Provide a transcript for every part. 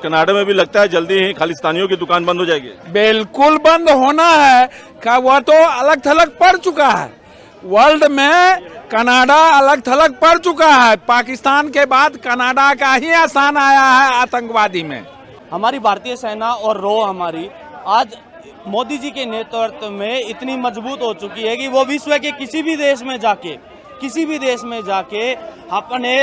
Canada में भी लगता है जल्दी ही खालिस्तानियों की दुकान बंद हो जाएगी। बिल्कुल बंद होना है का वह तो अलग थलग पड़ चुका है। वर्ल्ड में कनाडा अलग थलग पड़ चुका है। पाकिस्तान के बाद कनाडा का ही स्थान आया है आतंकवादी में। हमारी भारतीय सेना और रो हमारी आज मोदी जी के नेतृत्व में इतनी मजबूत हो चुकी है कि वो विश्व के किसी भी देश में जाके अपने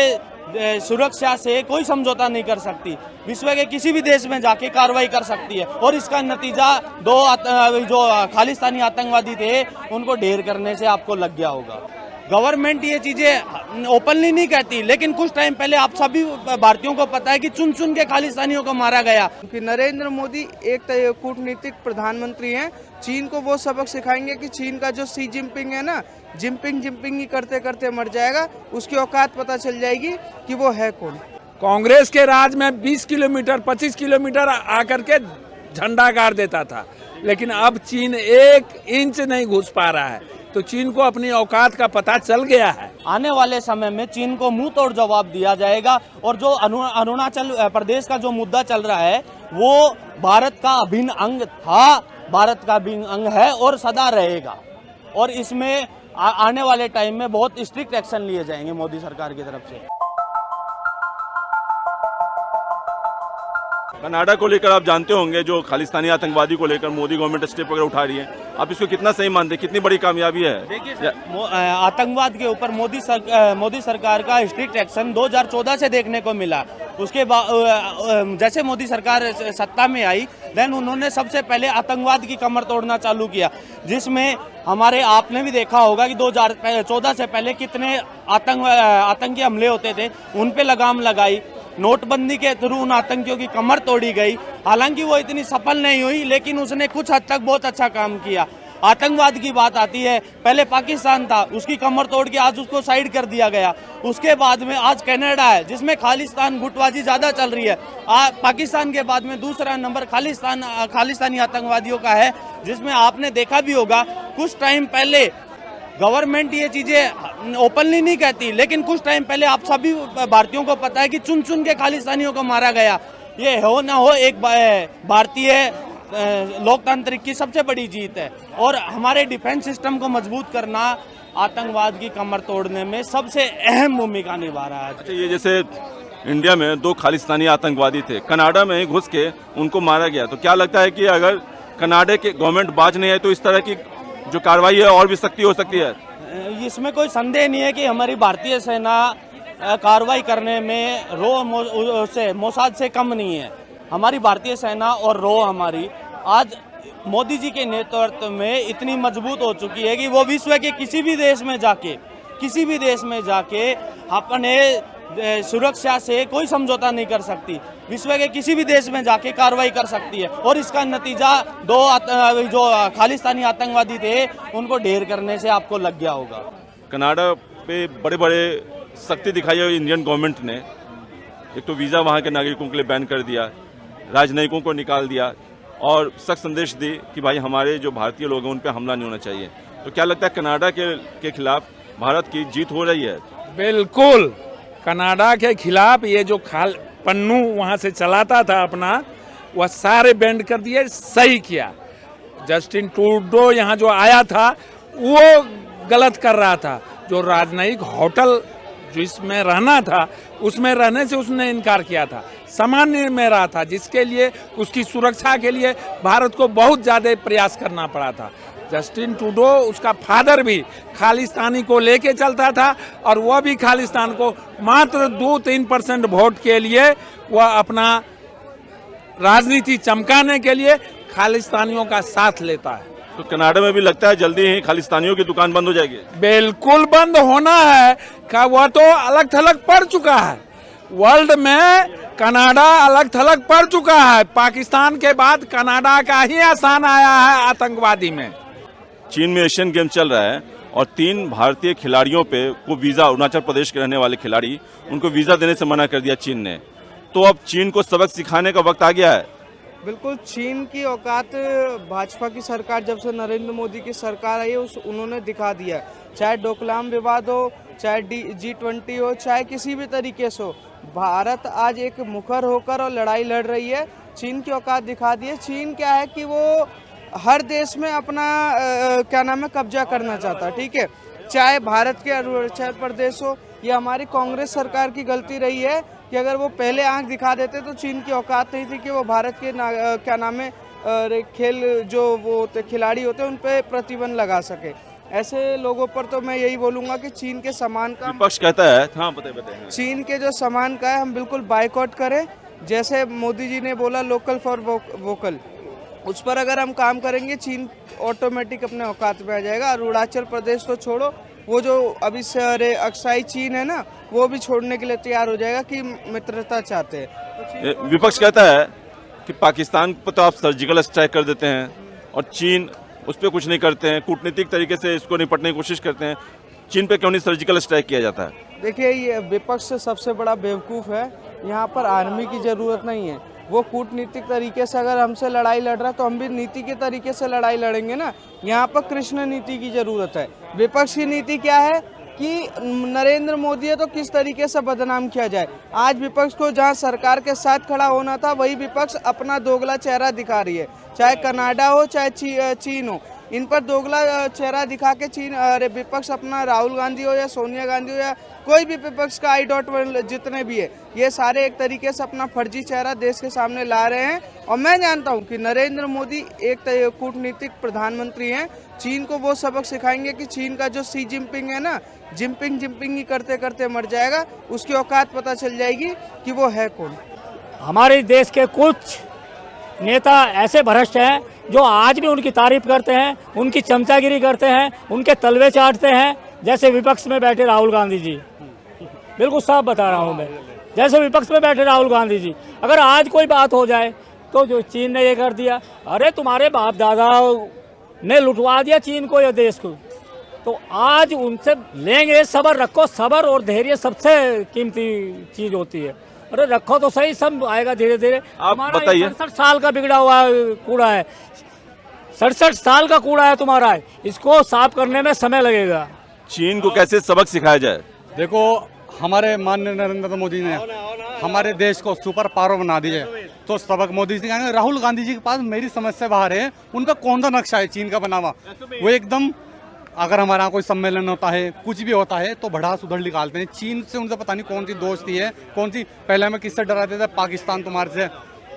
सुरक्षा से कोई समझौता नहीं कर सकती। विश्व के किसी भी देश में जाके कार्रवाई कर सकती है और इसका नतीजा जो खालिस्तानी आतंकवादी थे उनको ढेर करने से आपको लग गया होगा। गवर्नमेंट ये चीजें ओपनली नहीं कहती, लेकिन कुछ टाइम पहले आप सभी भारतीयों को पता है कि चुन चुन के खालिस्तानियों को मारा गया। कि नरेंद्र मोदी एक कूटनीतिक प्रधानमंत्री हैं। चीन को वो सबक सिखाएंगे कि चीन का जो शी जिनपिंग है ना, जिनपिंग ही करते करते मर जाएगा। उसकी औकात पता चल जाएगी कि वो है कौन। कांग्रेस के राज में 20 किलोमीटर 25 किलोमीटर आकर के झंडा गाड़ देता था, लेकिन अब चीन 1 इंच नहीं घुस पा रहा है। तो चीन को अपनी औकात का पता चल गया है। आने वाले समय में चीन को मुंह तोड़ जवाब दिया जाएगा और जो अरुणाचल प्रदेश का जो मुद्दा चल रहा है वो भारत का अभिन्न अंग था, भारत का अभिन्न अंग है और सदा रहेगा। और इसमें आने वाले टाइम में बहुत स्ट्रिक्ट एक्शन लिए जाएंगे मोदी सरकार की तरफ से। कनाडा को लेकर आप जानते होंगे जो खालिस्तानी आतंकवादी को लेकर मोदी गवर्नमेंट स्टेप वगैरह उठा रही है, आप इसको कितना सही मानते हैं, कितनी बड़ी कामयाबी है? देखिए आतंकवाद के ऊपर मोदी सरकार का स्ट्रिक्ट एक्शन 2014 से देखने को मिला। उसके बाद जैसे मोदी सरकार सत्ता में आई देन उन्होंने सबसे पहले आतंकवाद की कमर तोड़ना चालू किया, जिसमें हमारे आपने भी देखा होगा कि 2014 से पहले कितने आतंकी हमले होते थे, उन पे लगाम लगाई। नोटबंदी के थ्रू उन आतंकियों की कमर तोड़ी गई। हालांकि वो इतनी सफल नहीं हुई, लेकिन उसने कुछ हद तक बहुत अच्छा काम किया। आतंकवाद की बात आती है, पहले पाकिस्तान था, उसकी कमर तोड़ के आज उसको साइड कर दिया गया। उसके बाद में आज कनाडा है जिसमें खालिस्तान गुटबाजी ज्यादा चल रही है। पाकिस्तान के बाद में दूसरा नंबर खालिस्तानी आतंकवादियों का है, जिसमें आपने देखा भी होगा कुछ टाइम पहले गवर्नमेंट ये चीजें ओपनली नहीं कहती, लेकिन कुछ टाइम पहले आप सभी भारतीयों को पता है कि चुन चुन के खालिस्तानियों को मारा गया। ये हो ना हो एक भारतीय लोकतांत्रिक की सबसे बड़ी जीत है और हमारे डिफेंस सिस्टम को मजबूत करना आतंकवाद की कमर तोड़ने में सबसे अहम भूमिका निभा रहा है। अच्छा, ये जैसे इंडिया में 2 खालिस्तानी आतंकवादी थे, कनाडा में घुस के उनको मारा गया, तो क्या लगता है कि अगर कनाडा के गवर्नमेंट बाज नहीं है तो इस तरह की जो कार्रवाई है और भी सख्ती हो सकती है? इसमें कोई संदेह नहीं है कि हमारी भारतीय सेना कार्रवाई करने में मोसाद से कम नहीं है। हमारी भारतीय सेना और हमारी आज मोदी जी के नेतृत्व में इतनी मजबूत हो चुकी है कि वो विश्व के किसी भी देश में जाके अपने सुरक्षा से कोई समझौता नहीं कर सकती। विश्व के किसी भी देश में जाके कार्रवाई कर सकती है और इसका नतीजा जो खालिस्तानी आतंकवादी थे उनको ढेर करने से आपको लग गया होगा। कनाडा पे बड़े बड़े सख्ती दिखाई है इंडियन गवर्नमेंट ने। एक तो वीज़ा वहाँ के नागरिकों के लिए बैन कर दिया, राजनयिकों को निकाल दिया और सख्त संदेश दी कि भाई हमारे जो भारतीय लोग हैं उन पर हमला नहीं होना चाहिए। तो क्या लगता है कनाडा के खिलाफ भारत की जीत हो रही है? बिल्कुल, कनाडा के खिलाफ ये जो पन्नू वहाँ से चलाता था अपना, वह सारे बैंड कर दिए। सही किया। जस्टिन ट्रूडो यहाँ जो आया था वो गलत कर रहा था। जो राजनयिक होटल जिसमें रहना था उसमें रहने से उसने इनकार किया था। सामान्य में रहा था, जिसके लिए उसकी सुरक्षा के लिए भारत को बहुत ज़्यादा प्रयास करना पड़ा था। जस्टिन ट्रूडो, उसका फादर भी खालिस्तानी को लेके चलता था और वह भी खालिस्तान को मात्र 2-3% वोट के लिए वह अपना राजनीति चमकाने के लिए खालिस्तानियों का साथ लेता है। तो कनाडा में भी लगता है जल्दी ही खालिस्तानियों की दुकान बंद हो जाएगी। बिल्कुल बंद होना है का वह तो अलग थलग पड़ चुका है। वर्ल्ड में कनाडा अलग थलग पड़ चुका है। पाकिस्तान के बाद कनाडा का ही स्थान आया है आतंकवादी में। चीन में एशियन गेम चल रहा है और 3 भारतीय खिलाड़ियों पे को वीज़ा, अरुणाचल प्रदेश के रहने वाले खिलाड़ी, उनको वीज़ा देने से मना कर दिया चीन ने। तो अब चीन को सबक सिखाने का वक्त आ गया है। बिल्कुल, चीन की औकात भाजपा की सरकार, जब से नरेंद्र मोदी की सरकार आई है उन्होंने दिखा दिया। चाहे डोकलाम विवाद हो, चाहे G20 हो, चाहे किसी भी तरीके से हो, भारत आज एक मुखर होकर और लड़ाई लड़ रही है, चीन की औकात दिखा दी है। चीन क्या है कि वो हर देश में अपना क्या नाम है कब्जा करना चाहता है, ठीक है, चाहे भारत के अरुणाचल प्रदेश हो। ये हमारी कांग्रेस सरकार की गलती रही है कि अगर वो पहले आंख दिखा देते तो चीन की औकात नहीं थी कि वो भारत के क्या नाम है खेल जो वो खिलाड़ी होते हैं उन पे प्रतिबंध लगा सके। ऐसे लोगों पर तो मैं यही बोलूँगा कि चीन के सामान का विपक्ष कहता है, हाँ बताइए। चीन के जो सामान का है हम बिल्कुल बायकॉट करें। जैसे मोदी जी ने बोला लोकल फॉर वोकल, उस पर अगर हम काम करेंगे चीन ऑटोमेटिक अपने औकात में आ जाएगा। अरुणाचल प्रदेश तो छोड़ो, वो जो अभी से अक्साई चीन है ना, वो भी छोड़ने के लिए तैयार हो जाएगा कि मित्रता चाहते हैं। विपक्ष कहता है कि पाकिस्तान पर तो आप सर्जिकल स्ट्राइक कर देते हैं और चीन उस पर कुछ नहीं करते हैं, कूटनीतिक तरीके से इसको निपटने की कोशिश करते हैं, चीन पे क्यों नहीं सर्जिकल स्ट्राइक किया जाता है? देखिए, ये विपक्ष से सबसे बड़ा बेवकूफ़ है। यहाँ पर आर्मी की ज़रूरत नहीं है। वो कूटनीतिक तरीके से अगर हमसे लड़ाई लड़ रहा है तो हम भी नीति के तरीके से लड़ाई लड़ेंगे ना। यहाँ पर कृष्ण नीति की ज़रूरत है। विपक्ष की नीति क्या है कि नरेंद्र मोदी है तो किस तरीके से बदनाम किया जाए। आज विपक्ष को जहाँ सरकार के साथ खड़ा होना था, वही विपक्ष अपना दोगला चेहरा दिखा रही है। चाहे कनाडा हो चाहे चीन हो, इन पर दोगला चेहरा दिखा के चीन विपक्ष अपना राहुल गांधी हो या सोनिया गांधी हो या कोई भी विपक्ष का I.1 जितने भी है, ये सारे एक तरीके से अपना फर्जी चेहरा देश के सामने ला रहे हैं। और मैं जानता हूं कि नरेंद्र मोदी एक कूटनीतिक प्रधानमंत्री हैं। चीन को वो सबक सिखाएंगे कि चीन का जो सी जिनपिंग है ना, जिनपिंग ही करते करते मर जाएगा। उसकी औकात पता चल जाएगी कि वो है कौन। हमारे देश के कुछ नेता ऐसे भ्रष्ट हैं जो आज भी उनकी तारीफ करते हैं, उनकी चमचागिरी करते हैं, उनके तलवे चाटते हैं। जैसे विपक्ष में बैठे राहुल गांधी जी, बिल्कुल साफ बता रहा हूं मैं, जैसे विपक्ष में बैठे राहुल गांधी जी, अगर आज कोई बात हो जाए तो जो चीन ने ये कर दिया, अरे तुम्हारे बाप दादा ने लुटवा दिया चीन को या देश को, तो आज उनसे लेंगे। सब्र रखो, सब्र और धैर्य सबसे कीमती चीज होती है। अरे रखो तो सही, सब आएगा धीरे धीरे। आप बताइए। 67 साल का बिगड़ा हुआ कूड़ा है, 67 साल का कूड़ा है तुम्हारा, इसको साफ करने में समय लगेगा। चीन को कैसे सबक सिखाया जाए? देखो, हमारे माननीय नरेंद्र मोदी ने हमारे देश को सुपर पावर बना दिया, तो सबक मोदी जी का। राहुल गांधी जी के पास मेरी समझ से बाहर है, उनका कौन सा नक्शा है चीन का बना हुआ। वो एकदम, अगर हमारा कोई सम्मेलन होता है, कुछ भी होता है, तो भड़ास उधर निकालते हैं। चीन से उनसे पता नहीं कौन सी दोस्ती है, कौन सी। पहले हमें किससे डराते थे, पाकिस्तान तुम्हारे से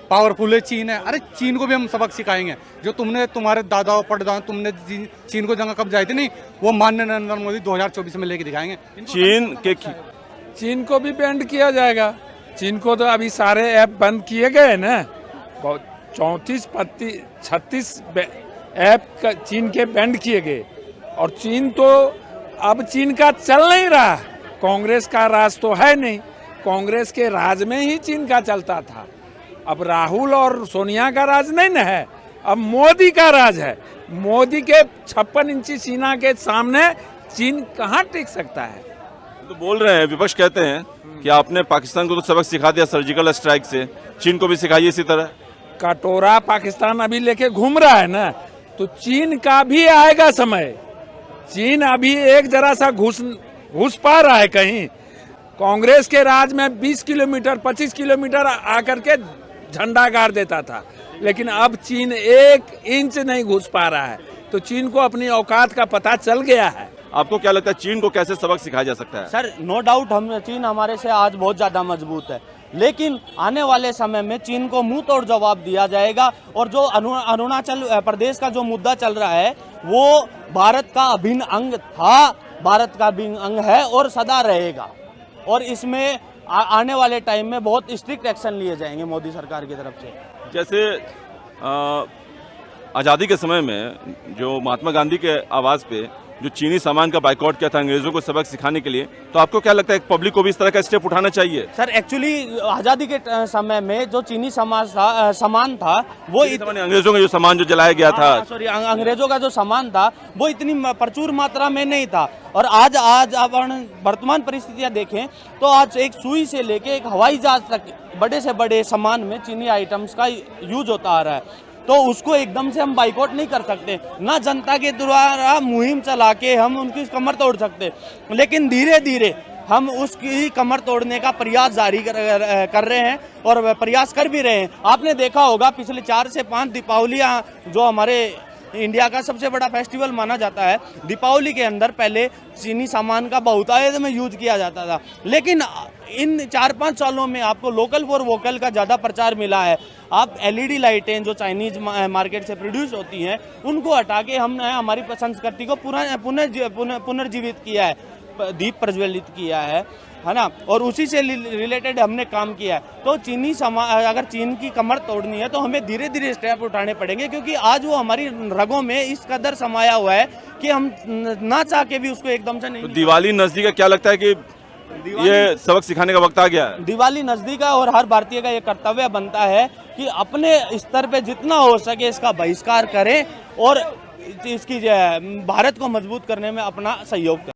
पावरफुल है, चीन है। अरे चीन को भी हम सबक सिखाएंगे। जो तुमने, तुम्हारे दादा परदादा, तुमने चीन को जगह कब जाई थी, नहीं, वो माननीय नरेंद्र मोदी 2024 में लेके दिखाएंगे। चीन को भी बैंड किया जाएगा। चीन को तो अभी सारे ऐप बंद किए गए ना, 36 ऐप चीन के बैंड किए गए। और चीन तो अब चीन का चल नहीं रहा। कांग्रेस का राज तो है नहीं, कांग्रेस के राज में ही चीन का चलता था। अब राहुल और सोनिया का राज नहीं न है, अब मोदी का राज है। मोदी के 56 इंची सीना के सामने चीन कहाँ टिक सकता है? तो बोल रहे हैं, विपक्ष कहते हैं कि आपने पाकिस्तान को तो सबक सिखा दिया सर्जिकल स्ट्राइक से, चीन को भी सिखाइए इसी तरह। कटोरा पाकिस्तान अभी लेके घूम रहा है ना, तो चीन का भी आएगा समय। चीन अभी एक जरा सा घुस पा रहा है कहीं। कांग्रेस के राज में 20 किलोमीटर 25 किलोमीटर आकर के झंडा गाड़ देता था, लेकिन अब चीन 1 इंच नहीं घुस पा रहा है। तो चीन को अपनी औकात का पता चल गया है। आपको क्या लगता है चीन को कैसे सबक सिखाया जा सकता है? सर, नो डाउट चीन हमारे से आज बहुत ज़्यादा मजबूत है, लेकिन आने वाले समय में चीन को मुंह तोड़ जवाब दिया जाएगा। और जो अरुणाचल प्रदेश का जो मुद्दा चल रहा है, वो भारत का अभिन्न अंग था, भारत का अभिन्न अंग है और सदा रहेगा। और इसमें आने वाले टाइम में बहुत स्ट्रिक्ट एक्शन लिए जाएंगे मोदी सरकार की तरफ से। जैसे आज़ादी के समय में जो महात्मा गांधी के आवाज़ पे जो चीनी सामान का बाइकआउट किया था अंग्रेजों को सबक सिखाने के लिए, तो आपको क्या लगता है पब्लिक को भी इस तरह का स्टेप उठाना चाहिए? सर, एक्चुअली आज़ादी के समय में जो चीनी सामान था वो अंग्रेजों का जो सामान जो जलाया गया था, सॉरी, अंग्रेजों का जो सामान था वो इतनी प्रचुर मात्रा में नहीं था। और आज अपन वर्तमान परिस्थितियां देखें तो आज एक सुई से लेके एक हवाई जहाज तक बड़े से बड़े सामान में चीनी आइटम्स का यूज होता आ रहा है। तो उसको एकदम से हम बाइकआउट नहीं कर सकते, ना जनता के द्वारा मुहिम चला के हम उनकी कमर तोड़ सकते, लेकिन धीरे धीरे हम उसकी कमर तोड़ने का प्रयास जारी कर रहे हैं और प्रयास कर भी रहे हैं। आपने देखा होगा पिछले 4 से 5 दीपावलियाँ जो हमारे इंडिया का सबसे बड़ा फेस्टिवल माना जाता है, दीपावली के अंदर पहले चीनी सामान का बहुतायत में यूज किया जाता था, लेकिन इन 4-5 सालों में आपको लोकल फॉर वोकल का ज़्यादा प्रचार मिला है। आप LED लाइटें जो चाइनीज मार्केट से प्रोड्यूस होती हैं उनको हटा के हमने हमारी संस्कृति को पुनर्जीवित किया है, दीप प्रज्वलित किया है ना, और उसी से रिलेटेड हमने काम किया है। तो अगर चीन की कमर तोड़नी है तो हमें धीरे धीरे स्टेप उठाने पड़ेंगे, क्योंकि आज वो हमारी रगों में इस कदर समाया हुआ है कि हम ना चाह के भी उसको एकदम से नहीं। तो दिवाली नजदीक है, क्या लगता है कि ये सबक सिखाने का वक्त आ गया है? दिवाली नजदीक है और हर भारतीय का ये कर्तव्य बनता है कि अपने स्तर पे जितना हो सके इसका बहिष्कार करें और इसकी भारत को मजबूत करने में अपना सहयोग करें।